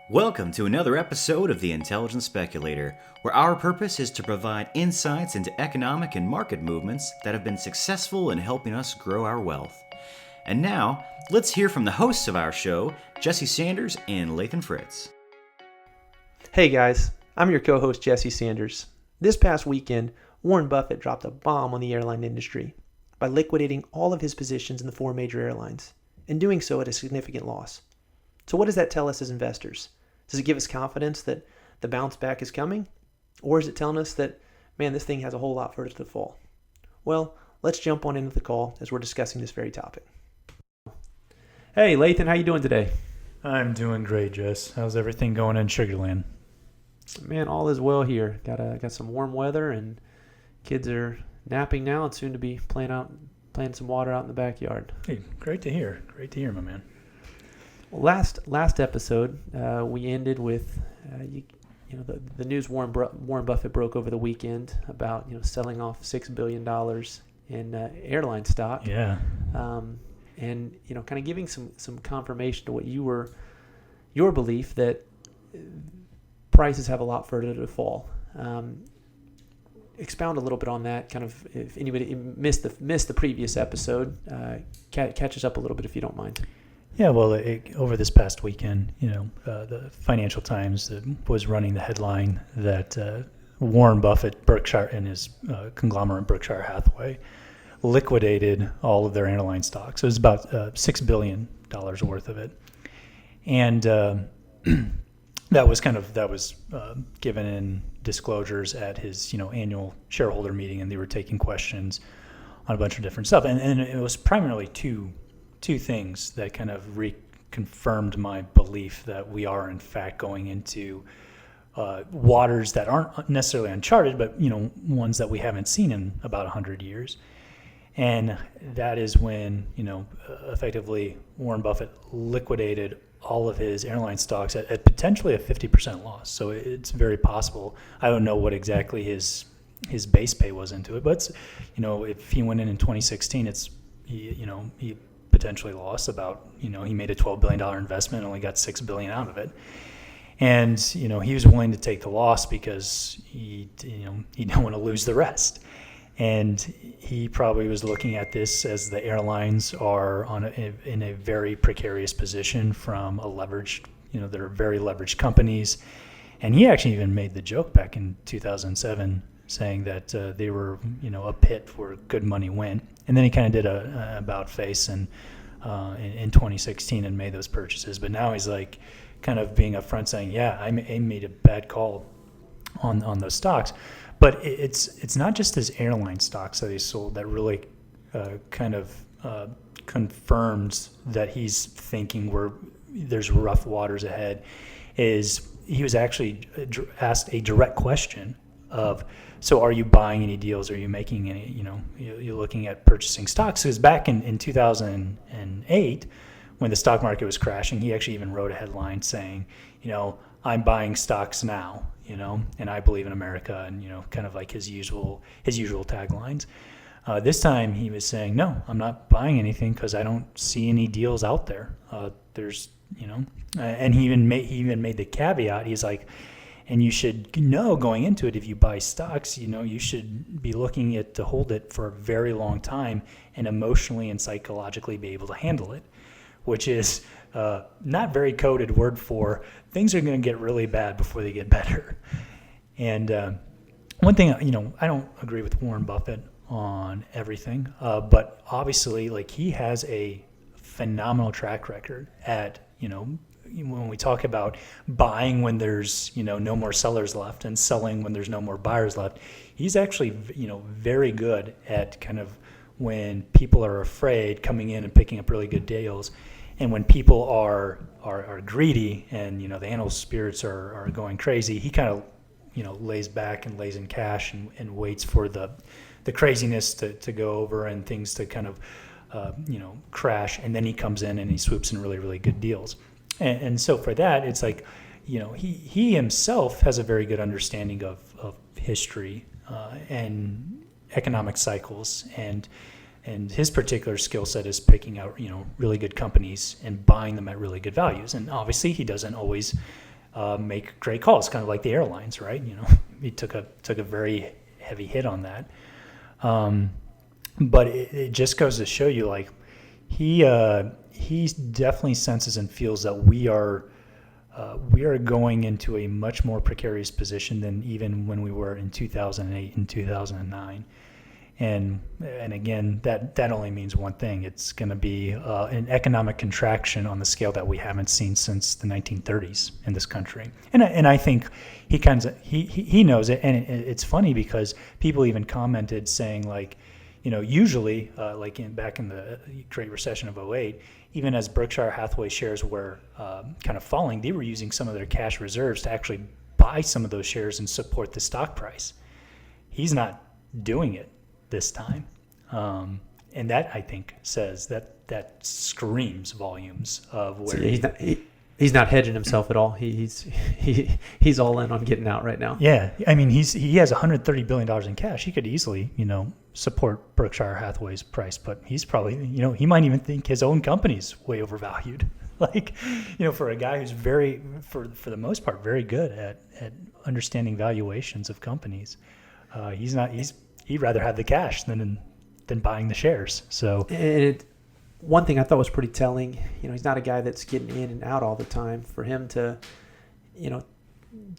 Welcome to another episode of The Intelligent Speculator, where our purpose is to provide insights into economic and market movements that have been successful in helping us grow our wealth. And now, let's hear from the hosts of our show, Jesse Sanders and Lathan Fritz. Hey guys, I'm your co-host Jesse Sanders. This past weekend, Warren Buffett dropped a bomb on the airline industry by liquidating all of his positions in the four major airlines, and doing so at a significant loss. So what does that tell us as investors? Does it give us confidence that the bounce back is coming? Or is it telling us that, man, this thing has a whole lot further to fall? Well, let's jump on into the call as we're discussing this very topic. Hey, Lathan, how you doing today? I'm doing great, Jess. How's everything going in Sugarland? Man, all is well here. Got some warm weather, and kids are napping now and soon to be playing some water out in the backyard. Hey, great to hear. Great to hear, my man. Last episode, we ended with the news Warren Buffett broke over the weekend about selling off $6 billion in airline stock. Yeah. And kind of giving some confirmation to what your belief that prices have a lot further to fall. Expound a little bit on that. Kind of, if anybody missed the previous episode, catch us up a little bit if you don't mind. Yeah, well, over this past weekend, the Financial Times was running the headline that Warren Buffett, Berkshire, and his conglomerate Berkshire Hathaway liquidated all of their airline stocks. It was about $6 billion worth of it. And that was given in disclosures at his annual shareholder meeting, and they were taking questions on a bunch of different stuff. And it was primarily two things that kind of reconfirmed my belief that we are in fact going into waters that aren't necessarily uncharted, but ones that we haven't seen in about 100 years. And that is when effectively Warren Buffett liquidated all of his airline stocks at potentially a 50% loss. So it's very possible. I don't know what exactly his base pay was into it, but if he went in 2016, he potentially lost about, he made a $12 billion investment and only got $6 billion out of it. And, he was willing to take the loss because he didn't want to lose the rest. And he probably was looking at this as the airlines are in a very precarious position from a leveraged, they're very leveraged companies. And he actually even made the joke back in 2007 saying that they were, a pit where good money went. And then he kind of did a about face in 2016 and made those purchases. But now he's like kind of being upfront saying, yeah, I made a bad call on those stocks. But it's not just his airline stocks that he sold that really kind of confirms that he's thinking there's rough waters ahead. Is he was actually asked a direct question of, so are you buying any deals? Are you making any, you're looking at purchasing stocks? Because back in 2008, when the stock market was crashing, he actually even wrote a headline saying, I'm buying stocks now, and I believe in America, and, kind of like his usual taglines. This time he was saying, no, I'm not buying anything because I don't see any deals out there. There's, and he even made the caveat. He's like, and you should know going into it, if you buy stocks, you should be looking to hold it for a very long time and emotionally and psychologically be able to handle it, which is not very coded word for things are going to get really bad before they get better. And one thing, I don't agree with Warren Buffett on everything, but obviously, like, he has a phenomenal track record at, when we talk about buying when there's no more sellers left and selling when there's no more buyers left, he's actually very good at kind of when people are afraid coming in and picking up really good deals, and when people are greedy and the animal spirits are going crazy, he kind of lays back and lays in cash and waits for the craziness to go over and things to kind of crash, and then he comes in and he swoops in really, really good deals. And so for that, it's like, he himself has a very good understanding of history and economic cycles, and his particular skill set is picking out really good companies and buying them at really good values. And obviously, he doesn't always make great calls, kind of like the airlines, right? He took a very heavy hit on that. But it just goes to show you, like, he definitely senses and feels that we are going into a much more precarious position than even when we were in 2008 and 2009. And again, that only means one thing. It's going to be an economic contraction on the scale that we haven't seen since the 1930s in this country. And I think he knows it. And it's funny because people even commented saying, like, usually back in the Great Recession of 2008, even as Berkshire Hathaway shares were kind of falling, they were using some of their cash reserves to actually buy some of those shares and support the stock price. He's not doing it this time. And that, I think, says that screams volumes of where he's not hedging himself at all. He's all in on getting out right now. Yeah. I mean, he has $130 billion in cash. He could easily, support Berkshire Hathaway's price, but he's probably, he might even think his own company's way overvalued. Like, for a guy who's for the most part, very good at understanding valuations of companies. He'd rather have the cash than buying the shares. So, one thing I thought was pretty telling, he's not a guy that's getting in and out all the time. For him to,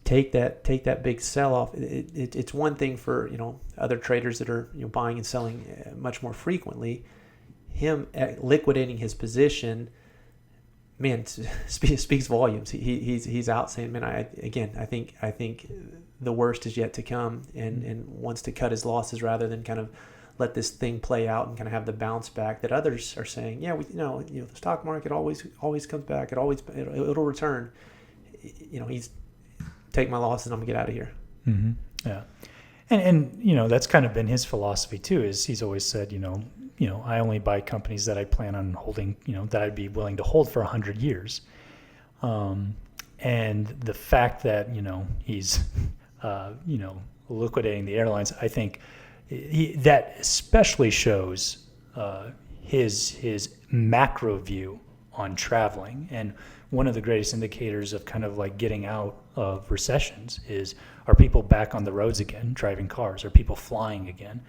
take that big sell off, it's one thing for other traders that are buying and selling much more frequently. Him liquidating his position, man, speaks volumes. He's out saying, man, I think the worst is yet to come, and wants to cut his losses rather than kind of let this thing play out and kind of have the bounce back that others are saying. Yeah, the stock market always comes back. It'll return. He's take my losses and I'm gonna get out of here. Mm-hmm. Yeah, and that's kind of been his philosophy too. Is he's always said, I only buy companies that I plan on holding, that I'd be willing to hold for 100 years. And the fact that he's liquidating the airlines, I think that especially shows his macro view on traveling. And one of the greatest indicators of kind of like getting out of recessions is, are people back on the roads again, driving cars? Are people flying again?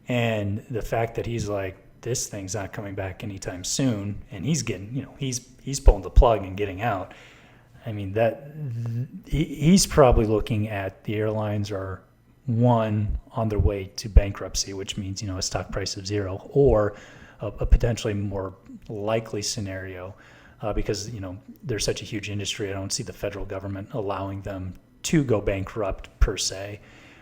And the fact that he's like, this thing's not coming back anytime soon, and he's getting, he's pulling the plug and getting out. I mean, that he's probably looking at the airlines are, one, on their way to bankruptcy, which means, a stock price of zero, or a potentially more likely scenario, because, there's such a huge industry. I don't see the federal government allowing them to go bankrupt per se.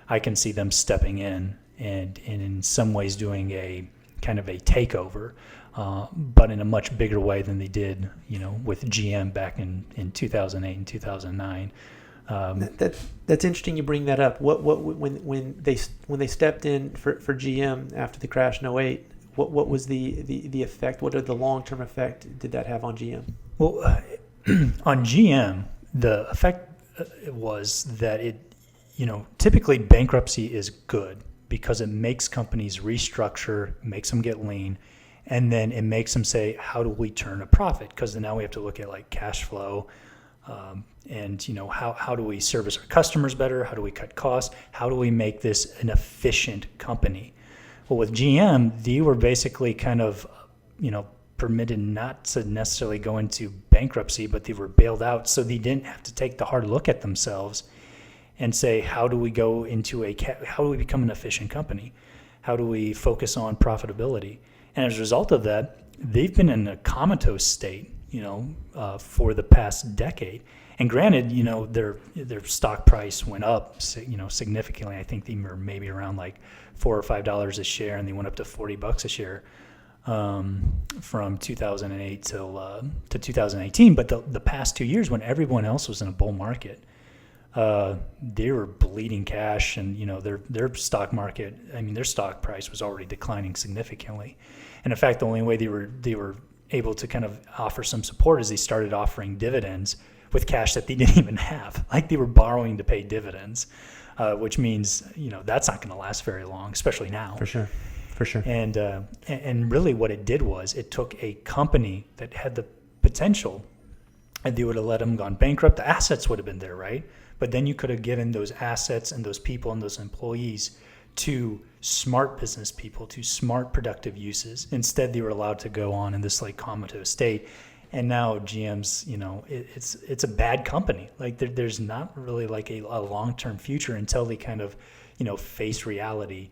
I can see them stepping in and in some ways doing a kind of a takeover, but in a much bigger way than they did, with GM back in 2008 and 2009. That's interesting you bring that up. When they stepped in for GM after the crash in 2008, what was the effect? What did the long-term effect did that have on GM? Well, on GM, the effect was that it, typically bankruptcy is good because it makes companies restructure, makes them get lean, and then it makes them say, how do we turn a profit? Because now we have to look at like cash flow, and how do we service our customers better? How do we cut costs? How do we make this an efficient company? Well, with GM, they were basically kind of, permitted not to necessarily go into bankruptcy, but they were bailed out, so they didn't have to take the hard look at themselves and say, how do we go into how do we become an efficient company? How do we focus on profitability? And as a result of that, they've been in a comatose state, for the past decade. And granted, their stock price went up, significantly. I think they were maybe around like $4 or $5 a share, and they went up to $40 a share from 2008 to 2018. But the past 2 years, when everyone else was in a bull market, they were bleeding cash, and their stock market. I mean, their stock price was already declining significantly. And in fact, the only way they were able to kind of offer some support is they started offering dividends with cash that they didn't even have. Like, they were borrowing to pay dividends, which means that's not going to last very long, especially now. For sure. And really, what it did was it took a company that had the potential and they would have let them gone bankrupt, the assets would have been there, right? But then you could have given those assets and those people and those employees to smart business people, to smart productive uses. Instead, they were allowed to go on in this like comatose state. And now GM's, it's a bad company. Like there's not really like a long-term future until they kind of, face reality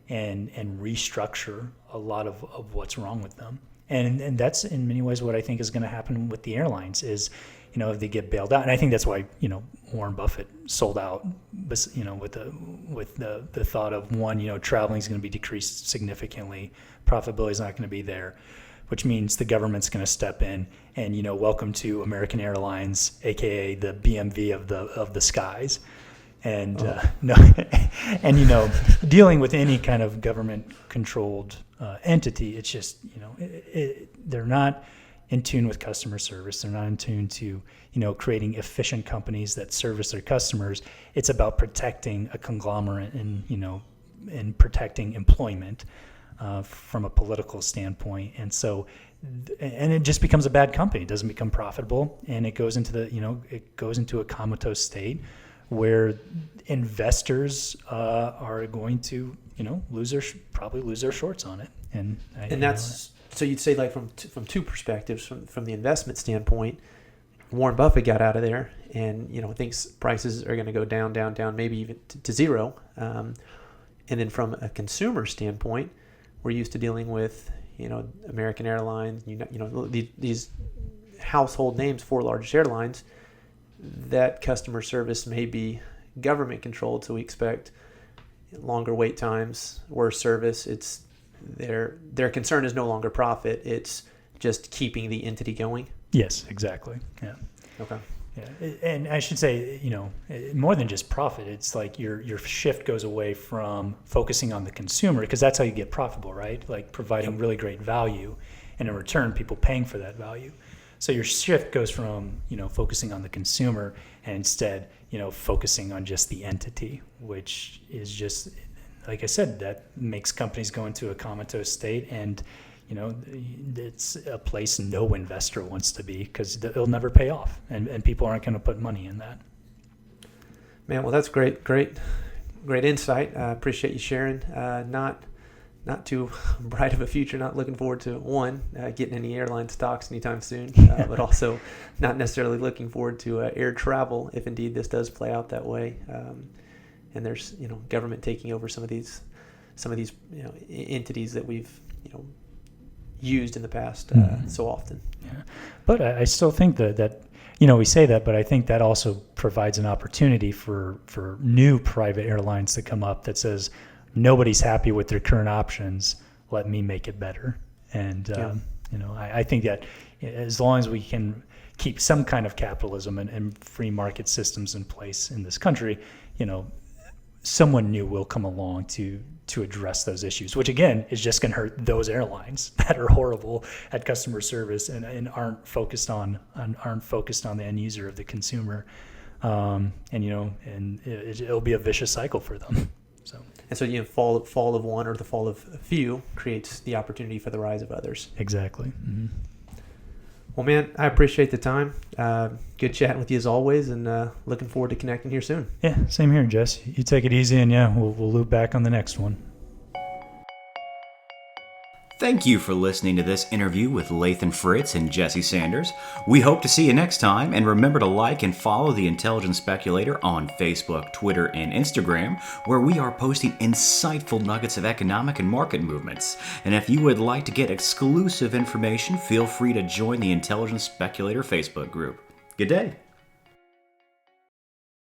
and restructure a lot of what's wrong with them. And that's in many ways what I think is going to happen with the airlines is, if they get bailed out. And I think that's why, Warren Buffett sold out, with the thought of one, traveling is going to be decreased significantly. Profitability is not going to be there, which means the government's going to step in and, welcome to American Airlines, AKA the BMV of the skies. And, dealing with any kind of government controlled entity, it's just, they're not in tune with customer service. They're not in tune to, creating efficient companies that service their customers. It's about protecting a conglomerate and protecting employment from a political standpoint. And so, and it just becomes a bad company. It doesn't become profitable, and it goes into it goes into a comatose state where investors are going to, probably lose their shorts on it. And that's so you'd say like from two perspectives. From the investment standpoint, Warren Buffett got out of there and thinks prices are going to go down, maybe even to zero. And then from a consumer standpoint, we're used to dealing with American Airlines, these household names, 4 largest airlines. That customer service may be government controlled, so we expect longer wait times, worse service. It's their concern is no longer profit; it's just keeping the entity going. Yes, exactly. Yeah. Okay. Yeah, and I should say, more than just profit. It's like your shift goes away from focusing on the consumer, because that's how you get profitable, right? Like providing really great value, and in return, people paying for that value. So your shift goes from, focusing on the consumer and instead, focusing on just the entity, which is just, like I said, that makes companies go into a comatose state. And, it's a place no investor wants to be because it'll never pay off. And people aren't going to put money in that. Man, well, that's great insight. I appreciate you sharing. Not too bright of a future, not looking forward to getting any airline stocks anytime soon, but also not necessarily looking forward to air travel if indeed this does play out that way. And there's government taking over some of these entities that we've used in the past so often. Yeah, but I still think that we say that, but I think that also provides an opportunity for new private airlines to come up that says, nobody's happy with their current options. Let me make it better. And, I think that as long as we can keep some kind of capitalism and free market systems in place in this country, someone new will come along to address those issues, which again is just going to hurt those airlines that are horrible at customer service and aren't focused on the end user of the consumer. And it'll be a vicious cycle for them. And so fall of one or the fall of a few creates the opportunity for the rise of others. Exactly. Mm-hmm. Well, man, I appreciate the time. Good chatting with you as always, and looking forward to connecting here soon. Yeah, same here, Jess. You take it easy, and we'll loop back on the next one. Thank you for listening to this interview with Lathan Fritz and Jesse Sanders. We hope to see you next time, and remember to like and follow The Intelligent Speculator on Facebook, Twitter, and Instagram, where we are posting insightful nuggets of economic and market movements. And if you would like to get exclusive information, feel free to join the Intelligent Speculator Facebook group. Good day.